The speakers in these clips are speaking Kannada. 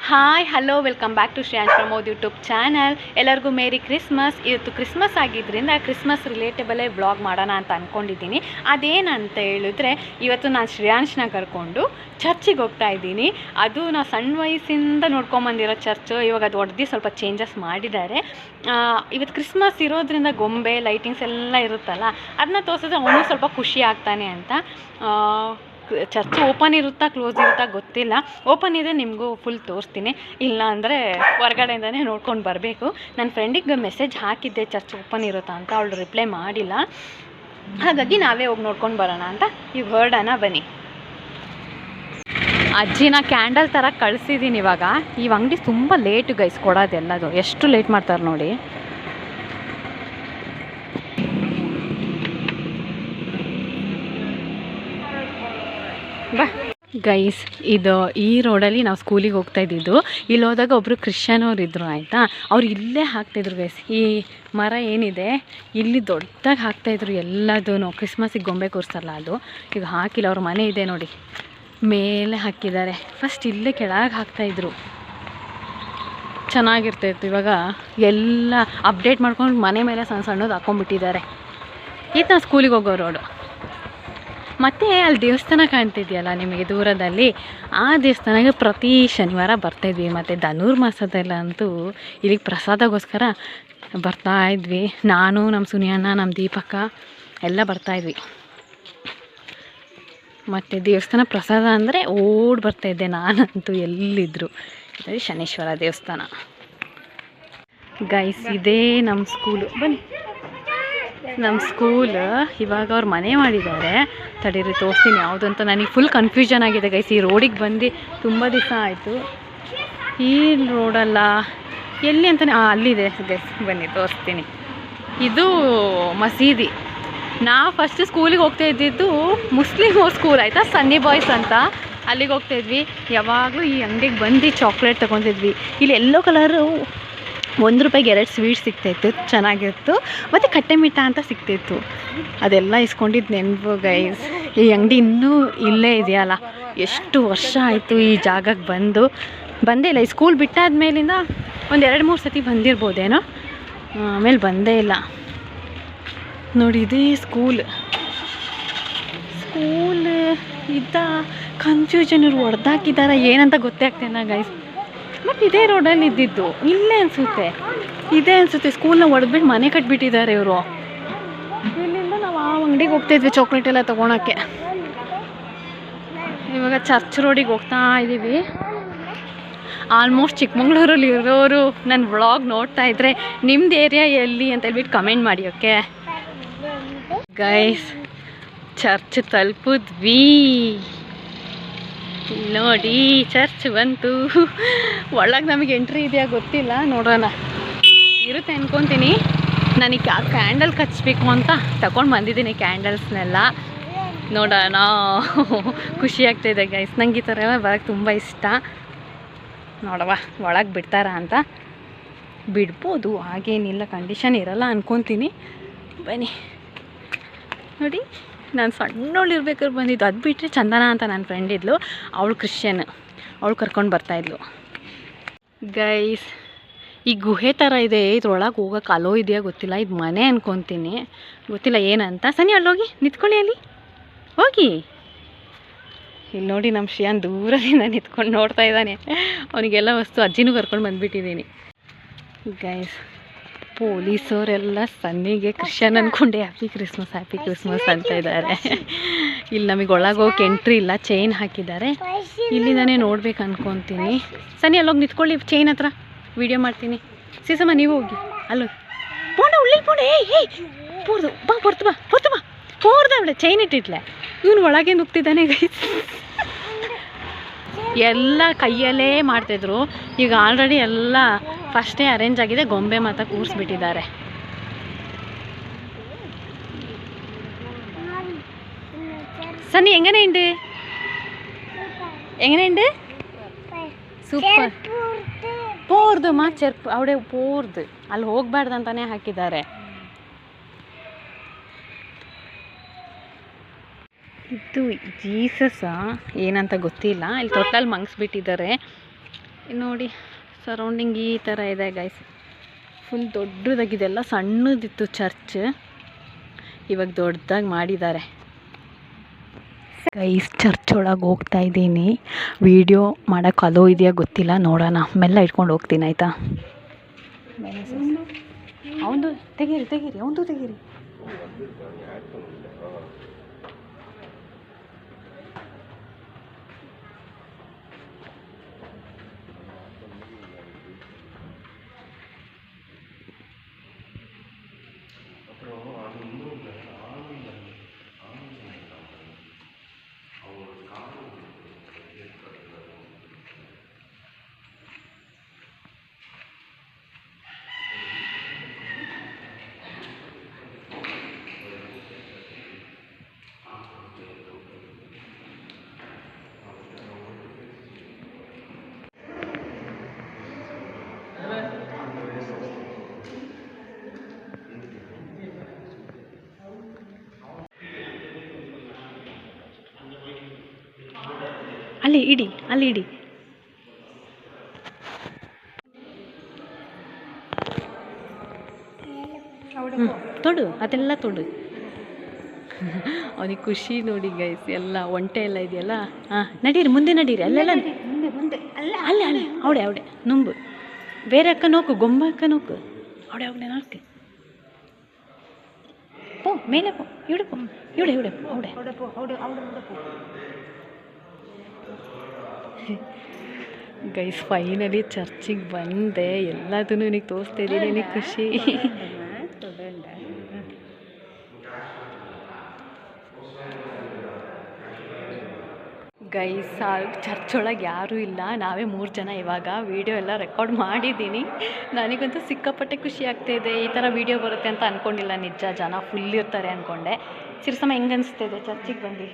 Hi hello welcome back to Shreyansh Pramod YouTube channel. ಎಲ್ಲರಿಗೂ ಮೇರಿ ಕ್ರಿಸ್ಮಸ್. ಇವತ್ತು ಕ್ರಿಸ್ಮಸ್ ಆಗಿದ್ದರಿಂದ ಕ್ರಿಸ್ಮಸ್ ರಿಲೇಟಬಲೇ ವ್ಲಾಗ್ ಮಾಡೋಣ ಅಂತ ಅಂದ್ಕೊಂಡಿದ್ದೀನಿ. ಅದೇನಂತ ಹೇಳಿದ್ರೆ, ಇವತ್ತು ನಾನು ಶ್ರೇಯಾಂಶ್ನ ಕರ್ಕೊಂಡು ಚರ್ಚಿಗೆ ಹೋಗ್ತಾ ಇದ್ದೀನಿ. ಅದು ನಾವು ಸಣ್ಣ ವಯಸ್ಸಿಂದ ನೋಡ್ಕೊಂಬಂದಿರೋ ಚರ್ಚು. ಇವಾಗ ಅದು ಹೊಡೆದು ಸ್ವಲ್ಪ ಚೇಂಜಸ್ ಮಾಡಿದ್ದಾರೆ. ಇವತ್ತು ಕ್ರಿಸ್ಮಸ್ ಇರೋದ್ರಿಂದ ಗೊಂಬೆ ಲೈಟಿಂಗ್ಸ್ ಎಲ್ಲ ಇರುತ್ತಲ್ಲ, ಅದನ್ನ ತೋರಿಸಿದ್ರೆ ಅವನು ಸ್ವಲ್ಪ ಖುಷಿ ಆಗ್ತಾನೆ ಅಂತ. ಚರ್ಚ್ ಓಪನ್ ಇರುತ್ತಾ ಕ್ಲೋಸ್ ಇರುತ್ತಾ ಗೊತ್ತಿಲ್ಲ. ಓಪನ್ ಇದೆ ನಿಮಗೂ ಫುಲ್ ತೋರಿಸ್ತೀನಿ, ಇಲ್ಲ ಅಂದರೆ ಹೊರಗಡೆಯಿಂದನೇ ನೋಡ್ಕೊಂಡು ಬರಬೇಕು. ನನ್ನ ಫ್ರೆಂಡಿಗೆ ಮೆಸೇಜ್ ಹಾಕಿದ್ದೆ ಚರ್ಚ್ ಓಪನ್ ಇರುತ್ತಾ ಅಂತ, ಅವಳು ರಿಪ್ಲೈ ಮಾಡಿಲ್ಲ. ಹಾಗಾಗಿ ನಾವೇ ಹೋಗಿ ನೋಡ್ಕೊಂಡು ಬರೋಣ ಅಂತ ಈಗ ಹೊರಡೋಣ ಬನ್ನಿ. ಅಜ್ಜಿನ ಕ್ಯಾಂಡಲ್ ಥರ ಕಳಿಸಿದ್ದೀನಿ. ಇವಾಗ ಈ ಅಂಗಡಿ ತುಂಬ ಲೇಟು ಗೈಸ್ ಕೊಡೋದೆಲ್ಲದು, ಎಷ್ಟು ಲೇಟ್ ಮಾಡ್ತಾರೆ ನೋಡಿ. ಬಾ ಗೈಸ್, ಇದು ಈ ರೋಡಲ್ಲಿ ನಾವು ಸ್ಕೂಲಿಗೆ ಹೋಗ್ತಾ ಇದ್ದಿದ್ದು. ಇಲ್ಲಿ ಹೋದಾಗ ಒಬ್ಬರು ಕ್ರಿಶ್ಚಿಯನವ್ರು ಇದ್ದರು ಆಯಿತಾ. ಅವ್ರು ಇಲ್ಲೇ ಹಾಕ್ತಾಯಿದ್ರು ಗೈಸ್. ಈ ಮರ ಏನಿದೆ ಇಲ್ಲಿ ದೊಡ್ಡದಾಗಿ ಹಾಕ್ತಾಯಿದ್ರು ಎಲ್ಲದೂ. ಕ್ರಿಸ್ಮಸಿಗೆ ಗೊಂಬೆ ಕೂರಿಸಲ್ಲ ಅದು, ಈಗ ಹಾಕಿಲ್ಲ. ಅವ್ರ ಮನೆ ಇದೆ ನೋಡಿ, ಮೇಲೆ ಹಾಕಿದ್ದಾರೆ. ಫಸ್ಟ್ ಇಲ್ಲೇ ಕೆಳಗೆ ಹಾಕ್ತಾಯಿದ್ರು, ಚೆನ್ನಾಗಿರ್ತಾಯಿತ್ತು. ಇವಾಗ ಎಲ್ಲ ಅಪ್ಡೇಟ್ ಮಾಡ್ಕೊಂಡು ಮನೆ ಮೇಲೆ ಸಣ್ಣ ಸಣ್ಣದು ಹಾಕ್ಕೊಂಡ್ಬಿಟ್ಟಿದ್ದಾರೆ. ಇದು ನಾವು ಸ್ಕೂಲಿಗೆ ಹೋಗೋ ರೋಡು. ಮತ್ತು ಅಲ್ಲಿ ದೇವಸ್ಥಾನ ಕಾಣ್ತಿದೆಯಲ್ಲ ನಿಮಗೆ ದೂರದಲ್ಲಿ, ಆ ದೇವಸ್ಥಾನಕ್ಕೆ ಪ್ರತಿ ಶನಿವಾರ ಬರ್ತಾಯಿದ್ವಿ. ಮತ್ತು ಧನುರ್ಮಾಸದಲ್ಲ ಅಂತೂ ಇಲ್ಲಿಗೆ ಪ್ರಸಾದಗೋಸ್ಕರ ಬರ್ತಾಯಿದ್ವಿ. ನಾನು, ನಮ್ಮ ಸುನಿಯಣ್ಣ, ನಮ್ಮ ದೀಪಕ್ಕ ಎಲ್ಲ ಬರ್ತಾಯಿದ್ವಿ. ಮತ್ತು ದೇವಸ್ಥಾನ ಪ್ರಸಾದ ಅಂದರೆ ಓಡಿ ಬರ್ತಾಯಿದ್ದೆ ನಾನಂತೂ ಎಲ್ಲಿದ್ದರು. ಇದು ಶನೇಶ್ವರ ದೇವಸ್ಥಾನ ಗೈಸ್. ಇದೇ ನಮ್ಮ ಸ್ಕೂಲು. ಬನ್ನಿ, ನಮ್ಮ ಸ್ಕೂಲ್ ಇವಾಗ ಅವ್ರು ಮನೆ ಮಾಡಿದ್ದಾರೆ. ತಡೀರಿ ತೋರಿಸ್ತೀನಿ ಯಾವುದು ಅಂತ. ನನಗೆ ಫುಲ್ ಕನ್ಫ್ಯೂಷನ್ ಆಗಿದೆ ಗೈಸ್. ಈ ರೋಡಿಗೆ ಬಂದು ತುಂಬ ದಿವಸ ಆಯಿತು. ಈ ರೋಡಲ್ಲ, ಎಲ್ಲಿ ಅಂತಲೇ ಅಲ್ಲಿದೆ ಗೈಸ್, ಬನ್ನಿ ತೋರಿಸ್ತೀನಿ. ಇದು ಮಸೀದಿ. ನಾವು ಫಸ್ಟ್ ಸ್ಕೂಲಿಗೆ ಹೋಗ್ತಾ ಇದ್ದಿದ್ದು ಮುಸ್ಲಿಮ್ ಸ್ಕೂಲ್ ಆಯಿತಾ, ಸನ್ನಿ ಬಾಯ್ಸ್ ಅಂತ. ಅಲ್ಲಿಗೆ ಹೋಗ್ತಾಯಿದ್ವಿ. ಯಾವಾಗಲೂ ಈ ಅಂಗಡಿಗೆ ಬಂದು ಚಾಕ್ಲೇಟ್ ತೊಗೊತಿದ್ವಿ. ಇಲ್ಲಿ ಯೆಲ್ಲೋ ಕಲರು ₹1ಗೆ 2 ಸ್ವೀಟ್ ಸಿಗ್ತಾಯಿತ್ತು, ಚೆನ್ನಾಗಿತ್ತು. ಮತ್ತು ಕಟ್ಟೆ ಮಿಠ ಅಂತ ಸಿಗ್ತಿತ್ತು. ಅದೆಲ್ಲ ಇಸ್ಕೊಂಡಿದ್ದು ನೆನಪು ಗೈಸ್. ಈ ಅಂಗಡಿ ಇನ್ನೂ ಇಲ್ಲೇ ಇದೆಯಲ್ಲ. ಎಷ್ಟು ವರ್ಷ ಆಯಿತು ಈ ಜಾಗಕ್ಕೆ ಬಂದೇ ಇಲ್ಲ. ಈ ಸ್ಕೂಲ್ ಬಿಟ್ಟಾದ ಮೇಲಿಂದ ಒಂದು 2-3 ಸತಿ ಬಂದಿರ್ಬೋದೇನೋ, ಆಮೇಲೆ ಬಂದೇ ಇಲ್ಲ ನೋಡಿ. ಇದೇ ಸ್ಕೂಲ್ ಇದ್ದ ಕನ್ಫ್ಯೂಷನ್. ಇವ್ರು ಹೊಡೆದಾಕಿದ್ದಾರೆ ಏನಂತ ಗೊತ್ತೇ ಆಗ್ತಿಲ್ಲ ಗೈಸ್. ಬಟ್ ಇದೇ ರೋಡಲ್ಲಿ ಇದ್ದಿದ್ದು, ಇಲ್ಲೇ ಅನಿಸುತ್ತೆ, ಇದೇ ಅನಿಸುತ್ತೆ. ಸ್ಕೂಲ್ನ ಹೊಡೆದ್ಬಿಟ್ಟು ಮನೆ ಕಟ್ಬಿಟ್ಟಿದ್ದಾರೆ ಇವರು. ಇಲ್ಲಿಂದ ನಾವು ಆ ಅಂಗಡಿಗೆ ಹೋಗ್ತಾಯಿದ್ವಿ ಚಾಕ್ಲೇಟ್ ಎಲ್ಲ ತೊಗೊಳಕ್ಕೆ. ಇವಾಗ ಚರ್ಚ್ ರೋಡಿಗೆ ಹೋಗ್ತಾ ಇದ್ದೀವಿ. ಆಲ್ಮೋಸ್ಟ್ ಚಿಕ್ಕಮಂಗ್ಳೂರಲ್ಲಿ ಇರೋರು ನನ್ನ ವ್ಲಾಗ್ ನೋಡ್ತಾ ಇದ್ದರೆ ನಿಮ್ಮದು ಏರಿಯಾ ಎಲ್ಲಿ ಅಂತ ಹೇಳ್ಬಿಟ್ಟು ಕಮೆಂಟ್ ಮಾಡಿ, ಓಕೆ ಗೈಸ್. ಚರ್ಚ್ ತಲುಪಿದ್ವಿ ನೋಡಿ. ಚರ್ಚ್ ಬಂತು. ಒಳಗೆ ನಮಗೆ ಎಂಟ್ರಿ ಇದೆಯಾ ಗೊತ್ತಿಲ್ಲ, ನೋಡೋಣ. ಇರುತ್ತೆ ಅನ್ಕೊತೀನಿ. ನನಗೆ ಕ್ಯಾಂಡಲ್ ಹಚ್ಚಬೇಕು ಅಂತ ತಗೊಂಡು ಬಂದಿದ್ದೀನಿ ಕ್ಯಾಂಡಲ್ಸ್ನೆಲ್ಲ. ನೋಡೋಣ, ಖುಷಿ ಆಗ್ತಾಯಿದೆ ಗೈಸ್. ನಂಗೆ ಈ ಥರ ಎಲ್ಲ ಬರೋಕ್ಕೆ ತುಂಬ ಇಷ್ಟ. ನೋಡವ ಒಳಗೆ ಬಿಡ್ತಾರಾ ಅಂತ. ಬಿಡ್ಬೋದು, ಹಾಗೇನಿಲ್ಲ, ಕಂಡೀಷನ್ ಇರಲ್ಲ ಅನ್ಕೊತೀನಿ. ಬನ್ನಿ ನೋಡಿ. ನಾನು ಸಣ್ಣವಳಿರ್ಬೇಕಾದ್ರೆ ಬಂದಿದ್ದು. ಅದು ಬಿಟ್ಟರೆ ಚಂದನ ಅಂತ ನನ್ನ ಫ್ರೆಂಡ್ ಇದ್ಲು, ಅವಳು ಕ್ರಿಶ್ಚಿಯನ್, ಅವಳು ಕರ್ಕೊಂಡು ಬರ್ತಾಯಿದ್ಲು ಗೈಸ್. ಈ ಗುಹೆ ಥರ ಇದೆ, ಇದ್ರೊಳಗೆ ಹೋಗೋಕೆ ಅಲೋ ಇದೆಯಾ ಗೊತ್ತಿಲ್ಲ. ಇದು ಮನೆ ಅನ್ಕೊತೀನಿ, ಗೊತ್ತಿಲ್ಲ ಏನಂತ. ಸನಿ ಅಲ್ಲೋಗಿ ನಿಂತ್ಕೊಳ್ಳಿ, ಅಲ್ಲಿ ಹೋಗಿ. ಇಲ್ಲಿ ನೋಡಿ, ನಮ್ಮ ಶ್ರೇಯಾನ್ ದೂರದಿಂದ ನಿಂತ್ಕೊಂಡು ನೋಡ್ತಾ ಇದ್ದಾನೆ. ಅವನಿಗೆಲ್ಲ ವಸ್ತು ಅಜ್ಜಿನೂ ಕರ್ಕೊಂಡು ಬಂದುಬಿಟ್ಟಿದ್ದೀನಿ ಗೈಸ್. ಪೊಲೀಸವರೆಲ್ಲ ಸನ್ನಿಗೆ ಕ್ರಿಶ್ಚಿಯನ್ ಅಂದ್ಕೊಂಡೆ ಹ್ಯಾಪಿ ಕ್ರಿಸ್ಮಸ್ ಅಂತ ಇದ್ದಾರೆ. ಇಲ್ಲಿ ನಮಗೆ ಒಳಗೆ ಹೋಗಕ್ಕೆ ಎಂಟ್ರಿ ಇಲ್ಲ, ಚೈನ್ ಹಾಕಿದ್ದಾರೆ. ಇಲ್ಲಿಂದಾನೇ ನೋಡ್ಬೇಕು ಅನ್ಕೊತೀನಿ. ಸನಿ ಅಲ್ಲೋಗಿ ನಿಂತ್ಕೊಳ್ಳಿ, ಚೈನ್ ಹತ್ರ ವೀಡಿಯೋ ಮಾಡ್ತೀನಿ. ಸೀಸಮ್ಮ ನೀವು ಹೋಗಿ ಅಲ್ಲೋಗಿ. ಪೋಣ ಉಳ್ಳಿ ಪೋಣ, ಪೋರ್ದು ಬಾ, ಹೊರ್ತು ಬಾ ಪೋರ್ದ ಅವಳೆ ಚೈನ್ ಇಟ್ಟಿಟ್ಲೆ. ಇವನು ಒಳಗೆ ನುಗ್ತಿದ್ದಾನೆ ಗೈಸ್. ಎಲ್ಲ ಕೈಯಲ್ಲೇ ಮಾಡ್ತಿದ್ರು. ಈಗ ಆಲ್ರೆಡಿ ಎಲ್ಲ ಫಸ್ಟೇ ಅರೇಂಜ್ ಆಗಿದೆ, ಗೊಂಬೆ ಮಾತ್ರ ಕೂರಿಸ್ಬಿಟ್ಟಿದ್ದಾರೆ. ಸನ್ನಿ ಎങ്ങനെയുണ്ട് ಸೂಪರ್. ಪೋರ್ದು ಚೆರ್ಪು ಅವಡೆ ಪೋರ್ದು ಅಲ್ಲಿ ಹೋಗ್ಬಾರ್ದಂತಾನೆ ಹಾಕಿದ್ದಾರೆ. ಇದು ಜೀಸಸ್ಸಾ ಏನಂತ ಗೊತ್ತಿಲ್ಲ. ಇಲ್ಲಿ ಟೋಟಲ್ ಮಂಗ್ಸ್ಬಿಟ್ಟಿದ್ದಾರೆ. ನೋಡಿ ಸರೌಂಡಿಂಗ್ ಈ ಥರ ಇದೆ ಗೈಸ್. ಫುಲ್ ದೊಡ್ಡದಾಗಿದೆಲ್ಲ, ಸಣ್ಣದಿತ್ತು ಚರ್ಚ್, ಇವಾಗ ದೊಡ್ಡದಾಗಿ ಮಾಡಿದ್ದಾರೆ ಗೈಸ್. ಚರ್ಚ್ ಒಳಗೆ ಹೋಗ್ತಾ ಇದ್ದೀನಿ. ವಿಡಿಯೋ ಮಾಡೋಕ್ಕೆ ಅಲೋ ಇದೆಯಾ ಗೊತ್ತಿಲ್ಲ, ನೋಡೋಣ. ಮೆಲ್ಲ ಇಟ್ಕೊಂಡು ಹೋಗ್ತೀನಿ ಆಯಿತಾ. ಅವನು ತೆಗೀರಿ ಅವನು ತೆಗೀರಿ. ಅಲ್ಲಿ ಇಡಿ. ತೊಡು, ಅದೆಲ್ಲ ತೊಡು. ಅವನಿಗೆ ಖುಷಿ ನೋಡಿ ಗೈಸ್. ಎಲ್ಲ ಒಂಟೆ ಎಲ್ಲ ಇದೆಯಲ್ಲ. ನಡೀರಿ, ಮುಂದೆ ನಡೀರಿ. ಅಲ್ಲೆಲ್ಲ ಮುಂದೆ ಅಲ್ಲ ಅವಡೆ ನುಂಬು. ಬೇರೆ ಅಕ್ಕ ನೋಕು, ಗೊಂಬ ಅಕ್ಕ ನೋಕು. ಅವಡೆ ನೋಡ್ಕೆ ಪೋ, ಮೇಲೆ ಪೋ, ಇವಡೆ ಗೈಸ್. ಫೈನಲಿ ಚರ್ಚಿಗೆ ಬಂದೆ. ಎಲ್ಲದನ್ನು ನಿನಗೆ ತೋರಿಸ್ತಾ ಇದ್ದೀನಿ. ನಿನಗೆ ಖುಷಿ ಗೈಸ್. ಚರ್ಚ್ ಒಳಗೆ ಯಾರೂ ಇಲ್ಲ, ನಾವೇ 3 ಜನ. ಇವಾಗ ವೀಡಿಯೋ ಎಲ್ಲ ರೆಕಾರ್ಡ್ ಮಾಡಿದ್ದೀನಿ. ನನಗಂತೂ ಸಿಕ್ಕಾಪಟ್ಟೆ ಖುಷಿ ಆಗ್ತಾಯಿದೆ. ಈ ಥರ ವೀಡಿಯೋ ಬರುತ್ತೆ ಅಂತ ಅಂದ್ಕೊಂಡಿಲ್ಲ. ನಿಜ ಜನ ಫುಲ್ ಇರ್ತಾರೆ ಅಂದ್ಕೊಂಡೆ. ಸಿರ್ಸಮ್ಮ ಹೆಂಗೆ ಅನಿಸ್ತಿದೆ ಚರ್ಚಿಗೆ ಬಂದು?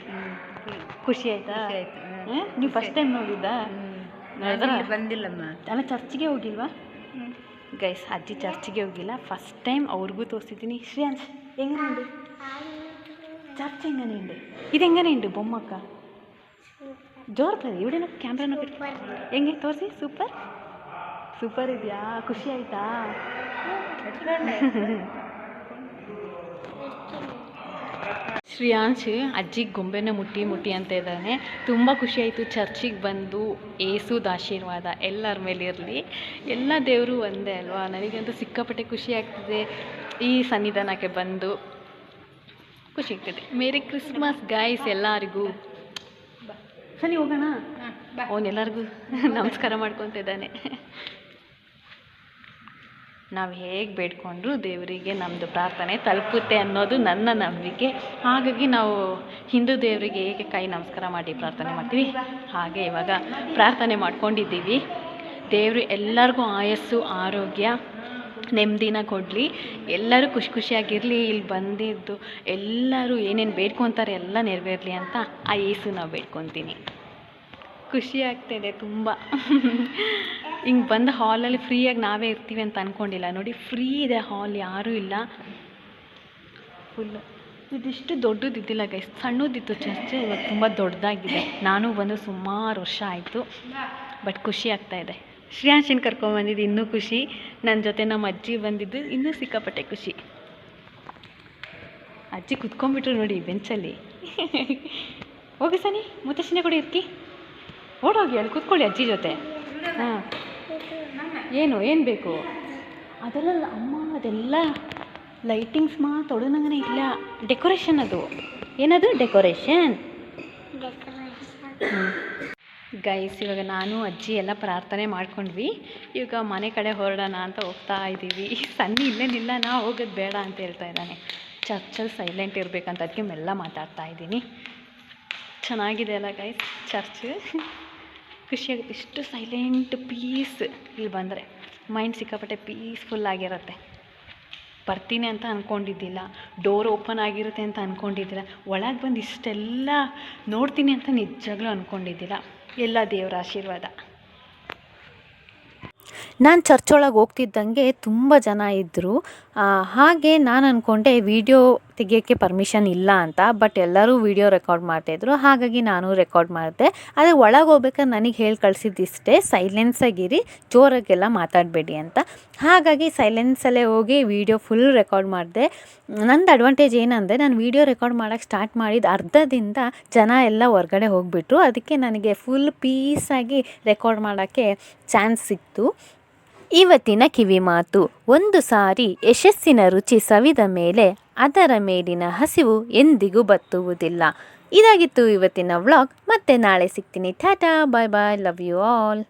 ಖುಷಿ ಆಯಿತಾ? ನೀವು ಫಸ್ಟ್ ಟೈಮ್ ನೋಡಿದ್ದಾ? ಬಂದಿಲ್ಲಮ್ಮ. ಅಲ್ಲ, ಚರ್ಚಿಗೆ ಹೋಗಿಲ್ವಾ ಗೈಸ್? ಅಜ್ಜಿ ಚರ್ಚಿಗೆ ಹೋಗಿಲ್ಲ, ಫಸ್ಟ್ ಟೈಮ್ ಅವ್ರಿಗೂ ತೋರಿಸಿದ್ದೀನಿ. ಶ್ರೇಯಾಂಶ್ ಹೆಂಗನೇಂಡು ಚರ್ಚ್ ಹೆಂಗನೇಂಡು? ಇದು ಹೆಂಗನೇಂಡು ಬೊಮ್ಮಕ್ಕ? ಜೋರ್ತದೆ ಇವಡೇನೋ ಕ್ಯಾಮ್ರಾನೋ ಹೆಂಗೆ ತೋರಿಸಿ. ಸೂಪರ್ ಇದೆಯಾ? ಖುಷಿ ಆಯಿತಾ? ಶ್ರೇಯಾಂಶ್ ಅಜ್ಜಿಗೆ ಗೊಂಬೆನ ಮುಟ್ಟಿ ಅಂತ ಇದ್ದಾನೆ. ತುಂಬ ಖುಷಿ ಆಯಿತು ಚರ್ಚಿಗೆ ಬಂದು. ಏಸುದ ಆಶೀರ್ವಾದ ಎಲ್ಲರ ಮೇಲೆ ಇರಲಿ. ಎಲ್ಲ ದೇವರು ಒಂದೇ ಅಲ್ವಾ? ನನಗಂತೂ ಸಿಕ್ಕಾಪಟ್ಟೆ ಖುಷಿ ಆಗ್ತಿದೆ ಈ ಸನ್ನಿಧಾನಕ್ಕೆ ಬಂದು. ಖುಷಿ ಆಗ್ತಿದೆ. ಮೇರಿ ಕ್ರಿಸ್ಮಸ್ ಗೈಸ್ ಎಲ್ಲರಿಗೂ. ಸರಿ ಹೋಗೋಣ. ಅವನೆಲ್ಲರಿಗೂ ನಮಸ್ಕಾರ ಮಾಡ್ಕೊತಿದ್ದಾನೆ. ನಾವು ಹೇಗೆ ಬೇಡ್ಕೊಂಡ್ರು ದೇವರಿಗೆ ನಮ್ಮದು ಪ್ರಾರ್ಥನೆ ತಲುಪುತ್ತೆ ಅನ್ನೋದು ನನ್ನ ನಂಬಿಕೆ. ಹಾಗಾಗಿ ನಾವು ಹಿಂದೂ ದೇವರಿಗೆ ಹೇಗೆ ಕೈ ನಮಸ್ಕಾರ ಮಾಡಿ ಪ್ರಾರ್ಥನೆ ಮಾಡ್ತೀವಿ, ಹಾಗೆ ಇವಾಗ ಪ್ರಾರ್ಥನೆ ಮಾಡ್ಕೊಂಡಿದ್ದೀವಿ. ದೇವರು ಎಲ್ಲರಿಗೂ ಆಯಸ್ಸು, ಆರೋಗ್ಯ, ನೆಮ್ಮದಿನ ಕೊಡಲಿ. ಎಲ್ಲರೂ ಖುಷಿಯಾಗಿರಲಿ. ಇಲ್ಲಿ ಬಂದಿದ್ದು ಎಲ್ಲರೂ ಏನೇನು ಬೇಡ್ಕೊತಾರೆ ಎಲ್ಲ ನೆರವೇರಲಿ ಅಂತ ಆ ಯೇಸು ನಾವು ಬೇಡ್ಕೊತೀನಿ. ಖುಷಿ ಆಗ್ತಾಯಿದೆ ತುಂಬ. ಹಿಂಗೆ ಬಂದ ಹಾಲಲ್ಲಿ ಫ್ರೀಯಾಗಿ ನಾವೇ ಇರ್ತೀವಿ ಅಂತ ಅಂದ್ಕೊಂಡಿಲ್ಲ. ನೋಡಿ, ಫ್ರೀ ಇದೆ ಹಾಲ್, ಯಾರೂ ಇಲ್ಲ. ಫುಲ್ಲು ಇದಿಷ್ಟು ದೊಡ್ಡದಿದ್ದಿಲ್ಲ ಗೈಸ್, ಸಣ್ಣದಿತ್ತು ಚರ್ಚ್. ಇವಾಗ ತುಂಬ ದೊಡ್ಡದಾಗಿದೆ. ನಾನು ಬಂದು ಸುಮಾರು ವರ್ಷ ಆಯಿತು. ಬಟ್ ಖುಷಿ ಆಗ್ತಾಯಿದೆ. ಶ್ರೇಯಾಂಶನ್ ಕರ್ಕೊಂಬಂದಿದ್ದು ಇನ್ನೂ ಖುಷಿ. ನನ್ನ ಜೊತೆ ನಮ್ಮ ಅಜ್ಜಿ ಬಂದಿದ್ದು ಇನ್ನೂ ಸಿಕ್ಕಾಪಟ್ಟೆ ಖುಷಿ. ಅಜ್ಜಿ ಕುತ್ಕೊಂಡ್ಬಿಟ್ರು ನೋಡಿ ಬೆಂಚಲ್ಲಿ. ಹೋಗಿ ಸನಿ ಮುತ್ತಶ್ಶಿನೇ ಕೂಡ ಇರ್ಕಿ, ಓಡೋಗಿ ಅಲ್ಲಿ ಕೂತ್ಕೊಳ್ಳಿ ಅಜ್ಜಿ ಜೊತೆ. ಏನು ಬೇಕು? ಅದೆಲ್ಲ ಅಮ್ಮ, ಅದೆಲ್ಲ ಲೈಟಿಂಗ್ಸ್ ತೊಡನಂಗನೇ ಇಲ್ಲ. ಡೆಕೋರೇಷನ್ ಅದು. ಏನದು ಡೆಕೋರೇಷನ್? ಗೈಸ್, ಇವಾಗ ನಾನು ಅಜ್ಜಿ ಎಲ್ಲ ಪ್ರಾರ್ಥನೆ ಮಾಡ್ಕೊಂಡ್ವಿ. ಇವಾಗ ಮನೆ ಕಡೆ ಹೊರಡೋಣ ಅಂತ ಹೋಗ್ತಾ ಇದ್ದೀವಿ. ಸನ್ನಿ ಇಲ್ಲೇನಿಲ್ಲ, ನಾ ಹೋಗೋದು ಬೇಡ ಅಂತ ಹೇಳ್ತಾ ಇದ್ದಾನೆ. ಚರ್ಚಲ್ಲಿ ಸೈಲೆಂಟ್ ಇರಬೇಕಂತ ಅದಕ್ಕೆ ಮೆಲ್ಲ ಮಾತಾಡ್ತಾ ಇದ್ದೀನಿ. ಚೆನ್ನಾಗಿದೆ ಅಲ್ಲ ಗೈಸ್ ಚರ್ಚ್? ಖುಷಿಯಾಗುತ್ತೆ. ಇಷ್ಟು ಸೈಲೆಂಟ್ ಪೀಸ್ ಇಲ್ಲಿ ಬಂದರೆ ಮೈಂಡ್ ಸಿಕ್ಕಾಪಟ್ಟೆ ಪೀಸ್ಫುಲ್ ಆಗಿರುತ್ತೆ. ಬರ್ತೀನಿ ಅಂತ ಅಂದ್ಕೊಂಡಿದ್ದಿಲ್ಲ, ಡೋರ್ ಓಪನ್ ಆಗಿರುತ್ತೆ ಅಂತ ಅಂದ್ಕೊಂಡಿದ್ದಿಲ್ಲ, ಒಳಗೆ ಬಂದು ಇಷ್ಟೆಲ್ಲ ನೋಡ್ತೀನಿ ಅಂತ ನಿಜವಾಗ್ಲೂ ಅಂದ್ಕೊಂಡಿದ್ದಿಲ್ಲ. ಎಲ್ಲ ದೇವರ ಆಶೀರ್ವಾದ. ನಾನು ಚರ್ಚ್ ಒಳಗೆ ಹೋಗ್ತಿದ್ದಂಗೆ ತುಂಬ ಜನ ಇದ್ದರು. ಹಾಗೆ ನಾನು ಅಂದ್ಕೊಂಡೆ ವೀಡಿಯೋ ತೆಗಿಯೋಕ್ಕೆ ಪರ್ಮಿಷನ್ ಇಲ್ಲ ಅಂತ. ಬಟ್ ಎಲ್ಲರೂ ವಿಡಿಯೋ ರೆಕಾರ್ಡ್ ಮಾಡ್ತಾಯಿದ್ರು, ಹಾಗಾಗಿ ನಾನು ರೆಕಾರ್ಡ್ ಮಾಡಿದೆ. ಆದರೆ ಒಳಗೆ ಹೋಗ್ಬೇಕಾದ್ರೆ ನನಗೆ ಹೇಳಿ ಕಳಿಸಿದ್ದಿಷ್ಟೇ, ಸೈಲೆನ್ಸಾಗಿರಿ, ಜೋರಾಗೆಲ್ಲ ಮಾತಾಡಬೇಡಿ ಅಂತ. ಹಾಗಾಗಿ ಸೈಲೆನ್ಸಲ್ಲೇ ಹೋಗಿ ವಿಡಿಯೋ ಫುಲ್ ರೆಕಾರ್ಡ್ ಮಾಡಿದೆ. ನಂದು ಅಡ್ವಾಂಟೇಜ್ ಏನಂದರೆ, ನಾನು ವಿಡಿಯೋ ರೆಕಾರ್ಡ್ ಮಾಡೋಕ್ಕೆ ಸ್ಟಾರ್ಟ್ ಮಾಡಿದ ಅರ್ಧದಿಂದ ಜನ ಎಲ್ಲ ಹೊರ್ಗಡೆ ಹೋಗಿಬಿಟ್ರು. ಅದಕ್ಕೆ ನನಗೆ ಫುಲ್ ಪೀಸಾಗಿ ರೆಕಾರ್ಡ್ ಮಾಡೋಕ್ಕೆ ಚಾನ್ಸ್ ಸಿಕ್ತು. ಇವತ್ತಿನ ಕಿವಿ ಮಾತು: ಒಂದು ಸಾರಿ ಯಶಸ್ಸಿನ ರುಚಿ ಸವಿದ ಮೇಲೆ ಅದರ ಮೇಲಿನ ಹಸಿವು ಎಂದಿಗೂ ಬತ್ತುವುದಿಲ್ಲ. ಇದಾಗಿತ್ತು ಇವತ್ತಿನ ವ್ಲಾಗ್. ಮತ್ತೆ ನಾಳೆ ಸಿಗ್ತೀನಿ. ಟಾಟಾ, ಬಾಯ್ ಬಾಯ್, ಲವ್ ಯು ಆಲ್.